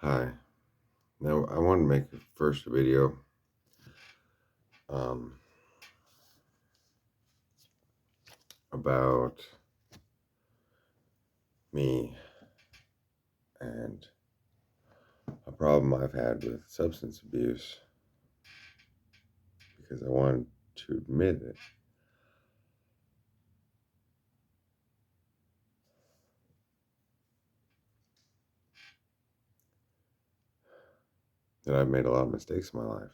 Hi. Now I want to make first a video um, about me and a problem I've had with substance abuse because I wanted to admit it. That I've made a lot of mistakes in my life.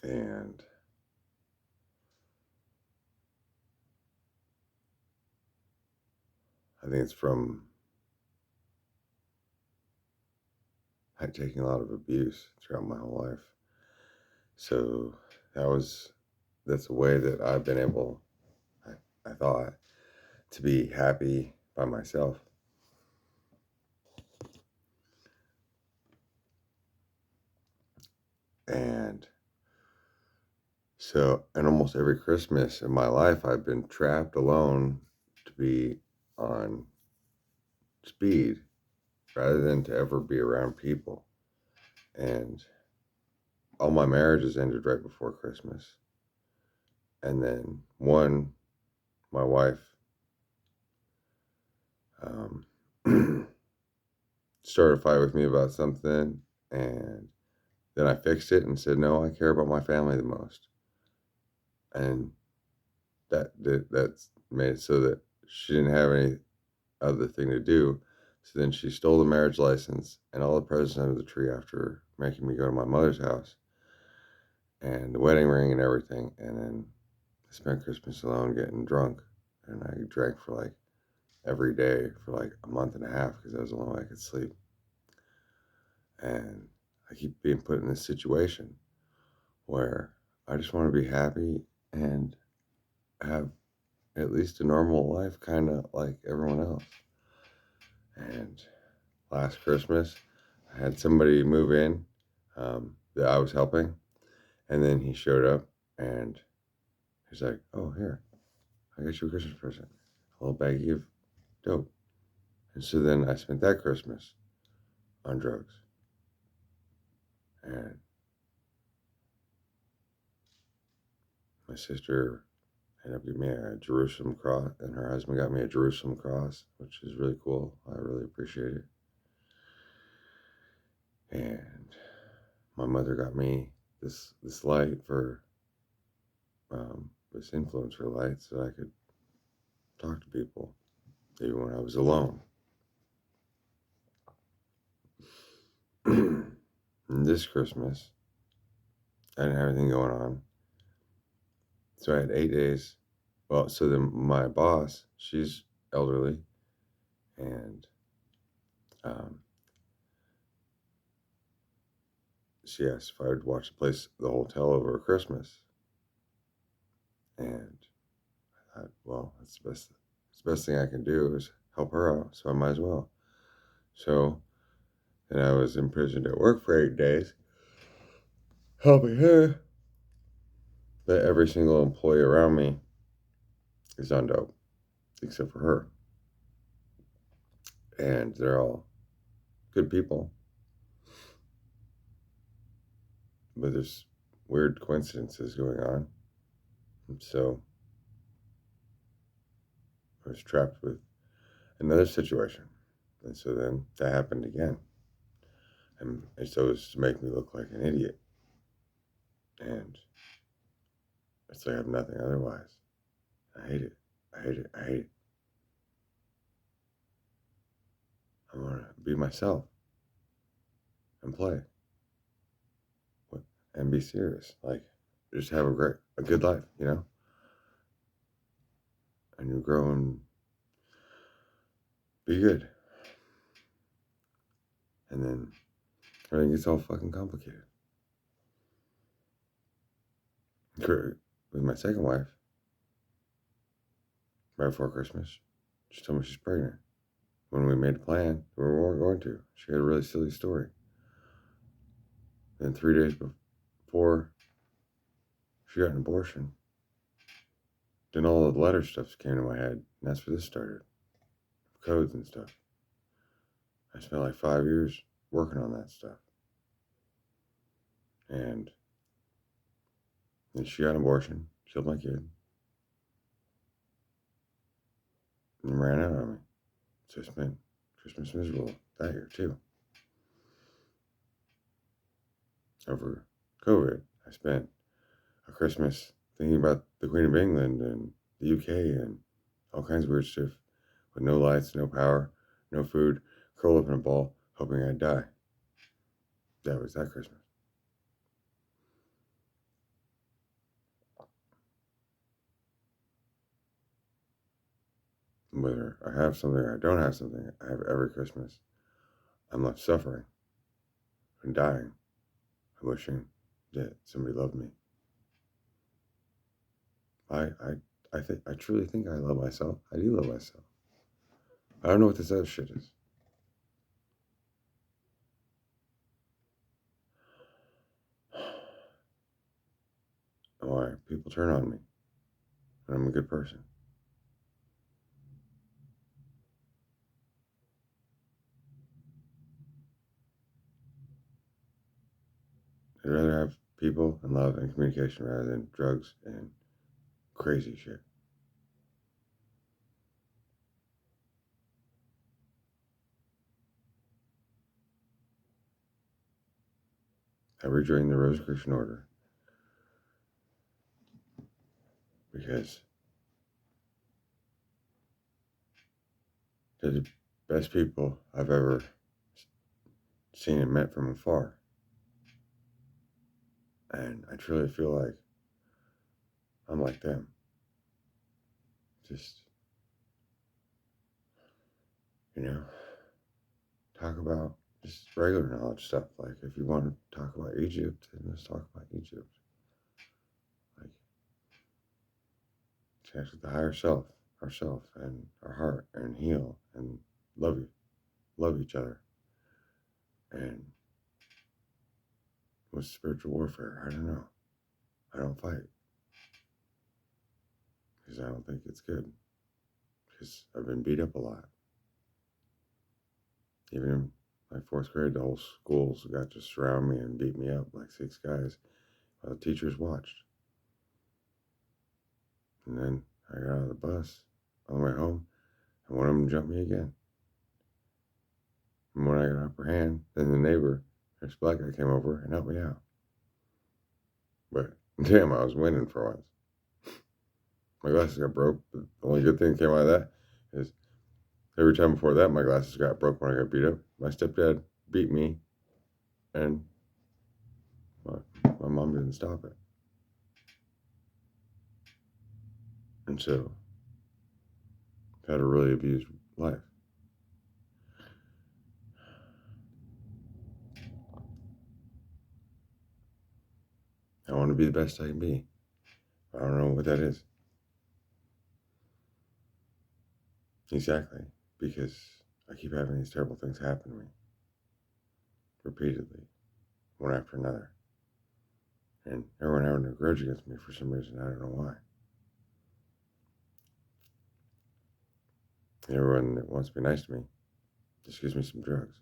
And I think it's from taking a lot of abuse throughout my whole life. So that's a way that I've been able, I thought, to be happy by myself. And so, and almost every Christmas in my life, I've been trapped alone to be on speed rather than to ever be around people. And all my marriages ended right before Christmas. And then my wife um, started a fight with me about something. And then I fixed it and said, no, I care about my family the most. And that's made it so that she didn't have any other thing to do. So then she stole the marriage license and all the presents under the tree after making me go to my mother's house and the wedding ring and everything. And then I spent Christmas alone getting drunk. And I drank for like every day for like a month and a half because that was the only way I could sleep. And I keep being put in this situation where I just want to be happy and have at least a normal life, kind of like everyone else. And last Christmas, I had somebody move in that I was helping, and then he showed up and he's like, "Oh, here, I got you a Christmas present, a little baggie of dope." And so then I spent that Christmas on drugs, and my sister ended up giving me a Jerusalem cross, and her husband got me a Jerusalem cross, which is really cool. I really appreciate it. And my mother got me this light for this influencer light so I could talk to people even when I was alone. This Christmas, I didn't have anything going on. So I had 8 days. Well, so then my boss, she's elderly, and um, she asked if I would watch the hotel over Christmas. And I thought, well, that's the best thing I can do is help her out, so I might as well. So then I was imprisoned at work for 8 days, helping her. But every single employee around me is on dope, except for her. And they're all good people. But there's weird coincidences going on. And so I was trapped with another situation. And so then that happened again. And so it was to make me look like an idiot. And it's like I have nothing otherwise. I hate it. I hate it. I hate it. I want to be myself and play and be serious. Like, just have a good life, you know? And you grow and be good. And then everything gets all fucking complicated. With my second wife, right before Christmas, she told me she's pregnant. When we made a plan, we weren't going to. She had a really silly story. Then 3 days before she got an abortion, then all the letter stuff came to my head, and that's where this started. codes and stuff. I spent like 5 years working on that stuff. And then she got an abortion, killed my kid, and ran out on me. So I spent Christmas miserable that year too. Over COVID, I spent a Christmas thinking about the Queen of England and the UK and all kinds of weird stuff with no lights, no power, no food, curled up in a ball, hoping I'd die. That was that Christmas. Whether I have something or I don't have something, I have every Christmas. I'm left suffering and dying. I'm wishing that somebody loved me. I truly think I love myself. I do love myself. I don't know what this other shit is. Why people turn on me when I'm a good person. I'd rather have people and love and communication rather than drugs and crazy shit. I rejoined the Rosicrucian Order because they're the best people I've ever seen and met from afar. And I truly feel like I'm like them. Just, talk about just regular knowledge stuff. Like, if you want to talk about Egypt, then let's talk about Egypt. Like, connect with the higher self, ourself, and our heart, and heal, and love each other. And what's spiritual warfare? I don't know. I don't fight. Because I don't think it's good. Because I've been beat up a lot. Even in my 4th grade, the whole schools got to surround me and beat me up like 6 guys while the teachers watched. And then I got out of the bus on the way home, and one of them jumped me again. And when I got an upper hand, then the neighbor, this black guy, came over and helped me out. But damn, I was winning for once. My glasses got broke, but the only good thing that came out of that is every time before that, my glasses got broke when I got beat up. My stepdad beat me, and my mom didn't stop it. And so, I've had a really abused life. I want to be the best I can be. I don't know what that is. Exactly. Because I keep having these terrible things happen to me. Repeatedly. One after another. And everyone having a grudge against me for some reason. I don't know why. And everyone that wants to be nice to me just gives me some drugs.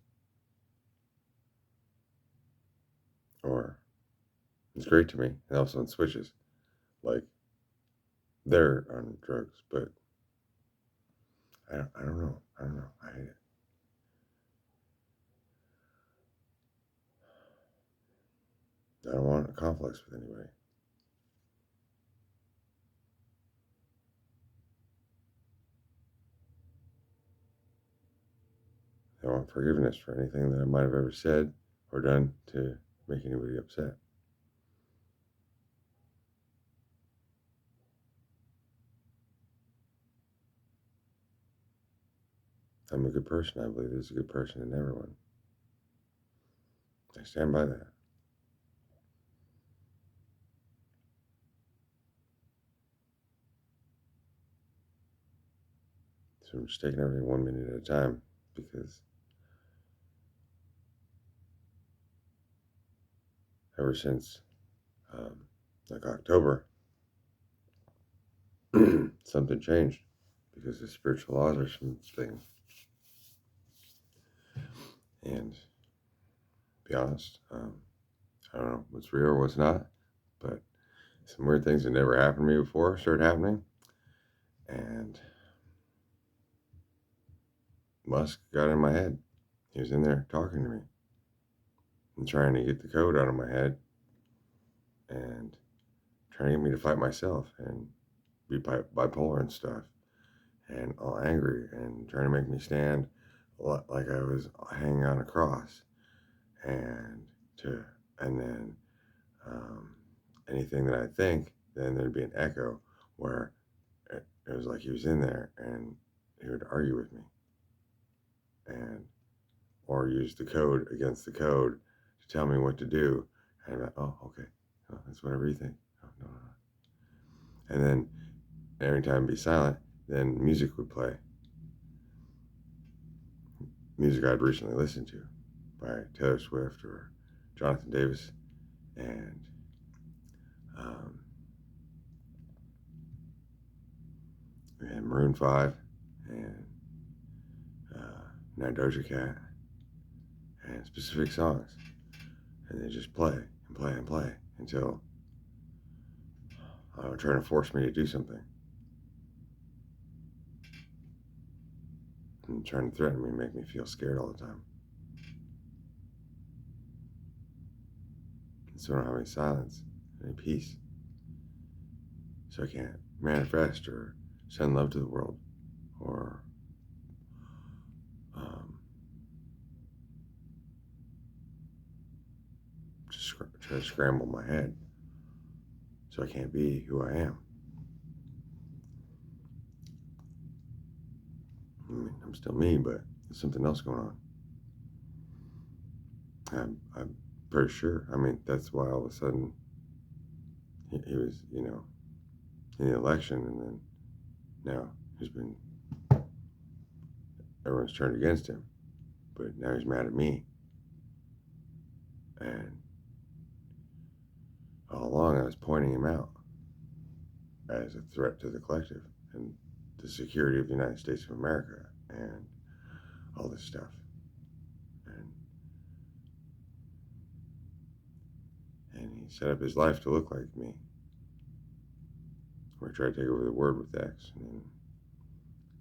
Or it's great to me. And all of a sudden switches. Like they're on drugs. But I don't know. I hate it. I don't want a conflicts with anybody. I don't want forgiveness for anything that I might have ever said or done to make anybody upset. I'm a good person. I believe there's a good person in everyone. I stand by that. So I'm just taking everything 1 minute at a time because ever since like October, something changed because the spiritual laws or something And to be honest, I don't know what's real or what's not, but some weird things that never happened to me before started happening. And Musk got in my head. He was in there talking to me and trying to get the code out of my head and trying to get me to fight myself and be bipolar and stuff and all angry and trying to make me stand like I was hanging on a cross and to and then anything that I think, then there'd be an echo where it was like he was in there and he would argue with me and or use the code against the code to tell me what to do. And I'm like, oh, okay, oh, that's whatever you think. Oh, no, no, no. And then every time it'd be silent, then music would play. Music I'd recently listened to by Taylor Swift or Jonathan Davis and um, and Maroon 5 and now Doja Cat and specific songs. And they just play and play and play until trying to force me to do something. And trying to threaten me and make me feel scared all the time. And so I don't have any silence, any peace. So I can't manifest or send love to the world or just try to scramble my head so I can't be who I am. I mean, I'm still me, but there's something else going on. I'm pretty sure. I mean, that's why all of a sudden he was, in the election, and then now everyone's turned against him, but now he's mad at me. And all along I was pointing him out as a threat to the collective and the security of the United States of America and all this stuff. And he set up his life to look like me. Where he tried to take over the word with X, and then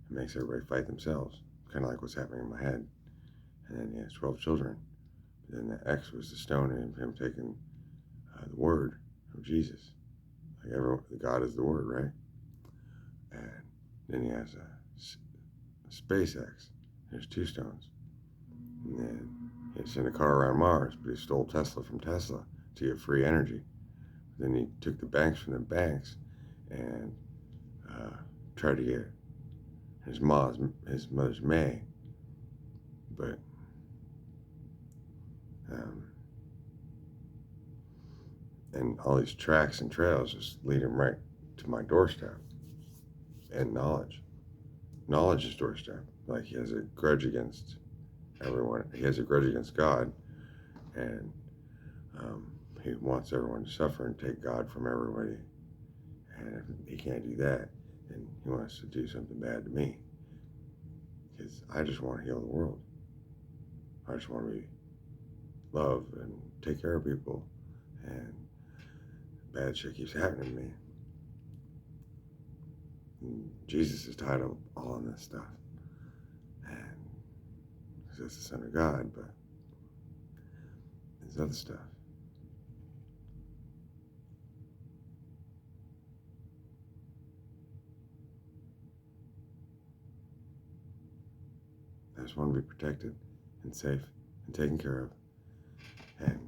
it makes everybody fight themselves, kind of like what's happening in my head. And then he has 12 children. But then the X was the stone of him taking the word of Jesus. Like God is the word, right? And then he has a SpaceX. There's 2 stones. And then he sent a car around Mars, but he stole Tesla from Tesla to get free energy. Then he took the banks from the banks and tried to get his mother's May, but and all these tracks and trails just lead him right to my doorstep. And knowledge is doorstep. Like he has a grudge against everyone. He has a grudge against God, and he wants everyone to suffer and take God from everybody. And if he can't do that, then he wants to do something bad to me. Because I just want to heal the world. I just want to be love and take care of people, and bad shit keeps happening to me. And Jesus is tied up all in this stuff, and he's just the Son of God, but there's other stuff. I just want to be protected and safe and taken care of, and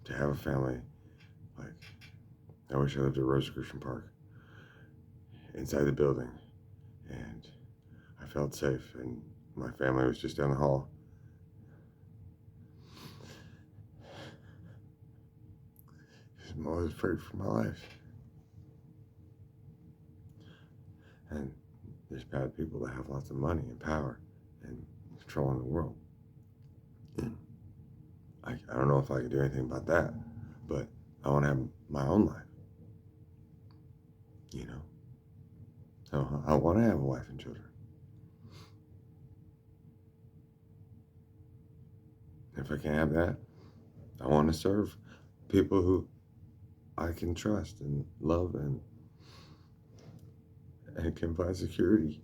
to have a family. Like, I wish I lived at Rosicrucian Park, inside the building, and I felt safe, and my family was just down the hall. I'm always afraid for my life. And there's bad people that have lots of money and power and controlling the world. And I don't know if I can do anything about that, but I want to have my own life. So I want to have a wife and children. If I can't have that, I want to serve people who I can trust and love and can find security.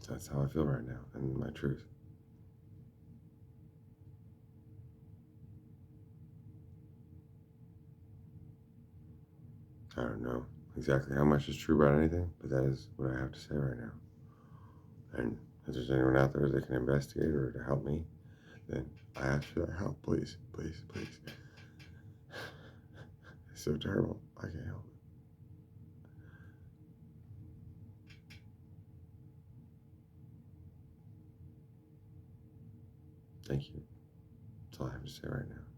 So that's how I feel right now, and my truth. I don't know exactly how much is true about anything, but that is what I have to say right now. And if there's anyone out there that can investigate or to help me, then I ask for that help, please, please, please. It's so terrible. I can't help it. Thank you. That's all I have to say right now.